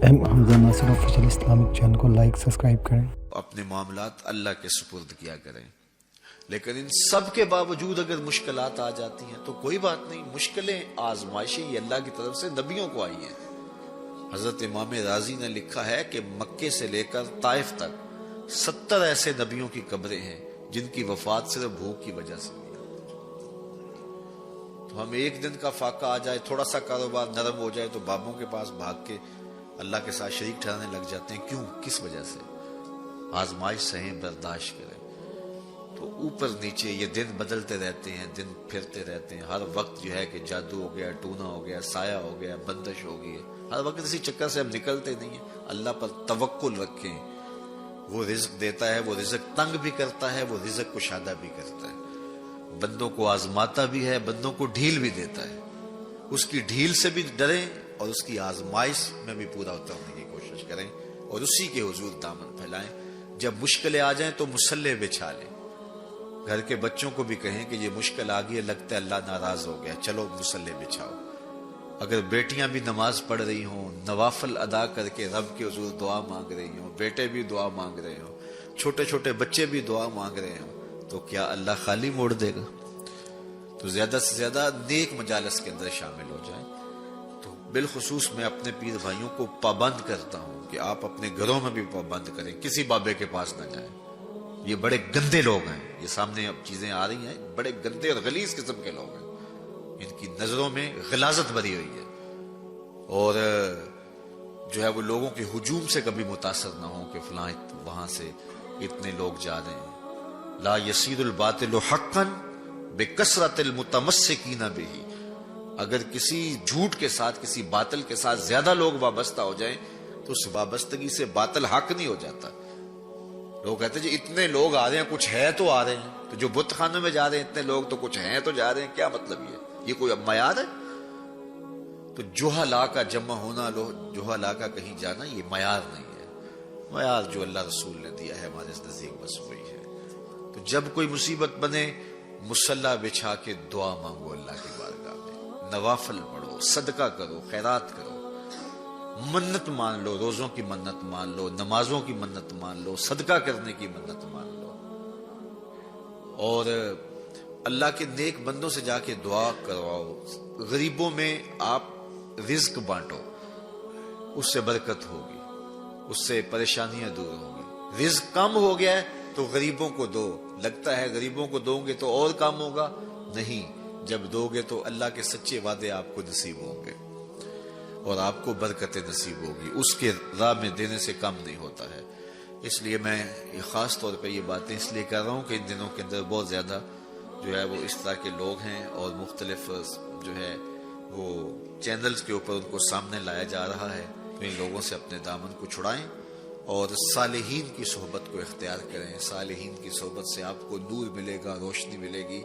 حمزہ ناصر official Islamic channel کو like subscribe کریں. اپنے معاملات اللہ کے سپرد کیا کریں. لیکن ان سب کے باوجود اگر مشکلات آ جاتی ہیں تو کوئی بات نہیں، مشکلیں آزمائشیں یہ اللہ کی طرف سے نبیوں کو آئی ہیں. حضرت امام رازی نے لکھا ہے کہ مکے سے لے کر طائف تک 70 ایسے نبیوں کی قبریں ہیں جن کی وفات صرف بھوک کی وجہ سے ہوئی. تو ہم ایک دن کا فاقہ آ جائے، تھوڑا سا کاروبار نرم ہو جائے تو بابوں کے پاس بھاگ کے اللہ کے ساتھ شریک ٹھہرانے لگ جاتے ہیں. کیوں؟ کس وجہ سے؟ آزمائش سہیں، برداشت کریں. تو اوپر نیچے یہ دن بدلتے رہتے ہیں، دن پھرتے رہتے ہیں. ہر وقت جو ہے کہ جادو ہو گیا، ٹونا ہو گیا، سایہ ہو گیا، بندش ہو گئی ہے. ہر وقت اسی چکر سے ہم نکلتے نہیں ہیں. اللہ پر توکل رکھیں، وہ رزق دیتا ہے، وہ رزق تنگ بھی کرتا ہے، وہ رزق کشادہ بھی کرتا ہے. بندوں کو آزماتا بھی ہے، بندوں کو ڈھیل بھی دیتا ہے. اس کی ڈھیل سے بھی ڈریں اور اس کی آزمائش میں بھی پورا اترنے کی کوشش کریں اور اسی کے حضور دامن پھیلائیں. جب مشکلیں آ جائیں تو مصلح بچھا لیں. گھر کے بچوں کو بھی کہیں کہ یہ مشکل آ گئی، لگتا ہے اللہ ناراض ہو گیا، چلو مصلح بچھاؤ. اگر بیٹیاں بھی نماز پڑھ رہی ہوں، نوافل ادا کر کے رب کے حضور دعا مانگ رہی ہوں، بیٹے بھی دعا مانگ رہے ہوں، چھوٹے چھوٹے بچے بھی دعا مانگ رہے ہوں، تو کیا اللہ خالی موڑ دے گا؟ تو زیادہ سے زیادہ نیک مجالس کے اندر شامل ہو جائیں. تو بالخصوص میں اپنے پیر بھائیوں کو پابند کرتا ہوں کہ آپ اپنے گھروں میں بھی پابند کریں، کسی بابے کے پاس نہ جائیں. یہ بڑے گندے لوگ ہیں، یہ سامنے اب چیزیں آ رہی ہیں، بڑے گندے اور غلیظ قسم کے لوگ ہیں. ان کی نظروں میں غلاظت بھری ہوئی ہے اور جو ہے وہ لوگوں کے ہجوم سے کبھی متاثر نہ ہوں کہ فلاں وہاں سے اتنے لوگ جا رہے ہیں. لا یصیر الباطل حقا بکثرت المتمسکین بہ. اگر کسی جھوٹ کے ساتھ، کسی باطل کے ساتھ زیادہ لوگ وابستہ ہو جائیں تو اس وابستگی سے باطل حق نہیں ہو جاتا. لوگ کہتے ہیں جی اتنے لوگ آ رہے ہیں، کچھ ہے تو آ رہے ہیں. تو جو بت خانوں میں جا رہے ہیں اتنے لوگ، تو کچھ ہیں تو جا رہے ہیں. کیا مطلب یہ کوئی معیار ہے؟ تو جوہلا کا جمع ہونا، جوہلا کا کہیں جانا، یہ معیار نہیں ہے. معیار جو اللہ رسول نے دیا ہے ہمارے نزدیک بس وہی ہے. تو جب کوئی مصیبت بنے، مصلح بچھا کے دعا مانگو اللہ کی بارگاہ میں، نوافل پڑھو، صدقہ کرو، خیرات کرو، منت مان لو، روزوں کی منت مان لو، نمازوں کی منت مان لو، صدقہ کرنے کی منت مان لو، اور اللہ کے نیک بندوں سے جا کے دعا کرواؤ. غریبوں میں آپ رزق بانٹو، اس سے برکت ہوگی، اس سے پریشانیاں دور ہوں گی. رزق کم ہو گیا ہے تو غریبوں کو دو. لگتا ہے غریبوں کو دو گے تو اور کام ہوگا، نہیں. جب دو گے تو اللہ کے سچے وعدے آپ کو نصیب ہوں گے اور آپ کو برکتیں نصیب ہوگی. اس کے راہ میں دینے سے کم نہیں ہوتا ہے. اس لیے میں خاص طور پہ یہ باتیں اس لیے کر رہا ہوں کہ ان دنوں کے اندر بہت زیادہ جو ہے وہ اس طرح کے لوگ ہیں اور مختلف جو ہے وہ چینلز کے اوپر ان کو سامنے لایا جا رہا ہے. تو ان لوگوں سے اپنے دامن کو چھڑائیں اور صالحین کی صحبت کو اختیار کریں. صالحین کی صحبت سے آپ کو نور ملے گا، روشنی ملے گی.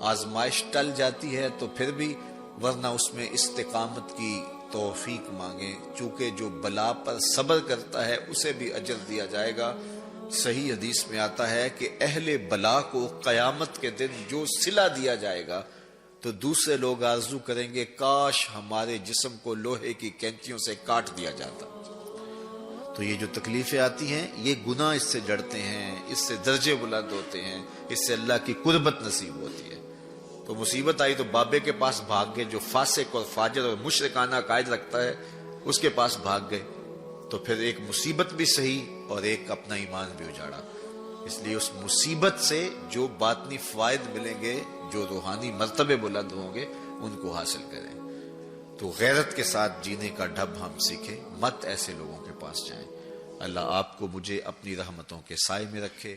آزمائش ٹل جاتی ہے تو پھر بھی، ورنہ اس میں استقامت کی توفیق مانگیں. چونکہ جو بلا پر صبر کرتا ہے اسے بھی اجر دیا جائے گا. صحیح حدیث میں آتا ہے کہ اہل بلا کو قیامت کے دن جو صلہ دیا جائے گا تو دوسرے لوگ آرزو کریں گے کاش ہمارے جسم کو لوہے کی کینچیوں سے کاٹ دیا جاتا. تو یہ جو تکلیفیں آتی ہیں یہ گناہ اس سے جڑتے ہیں، اس سے درجے بلند ہوتے ہیں، اس سے اللہ کی قربت نصیب ہوتی ہے. تو مصیبت آئی تو بابے کے پاس بھاگ گئے، جو فاسق اور فاجر اور مشرکانہ عقائد رکھتا ہے اس کے پاس بھاگ گئے. تو پھر ایک مصیبت بھی صحیح اور ایک اپنا ایمان بھی اجاڑا. اس لیے اس مصیبت سے جو باطنی فوائد ملیں گے، جو روحانی مرتبے بلند ہوں گے، ان کو حاصل کریں. تو غیرت کے ساتھ جینے کا ڈھب ہم سیکھیں، مت ایسے لوگوں کے پاس جائیں. اللہ آپ کو مجھے اپنی رحمتوں کے سائے میں رکھے.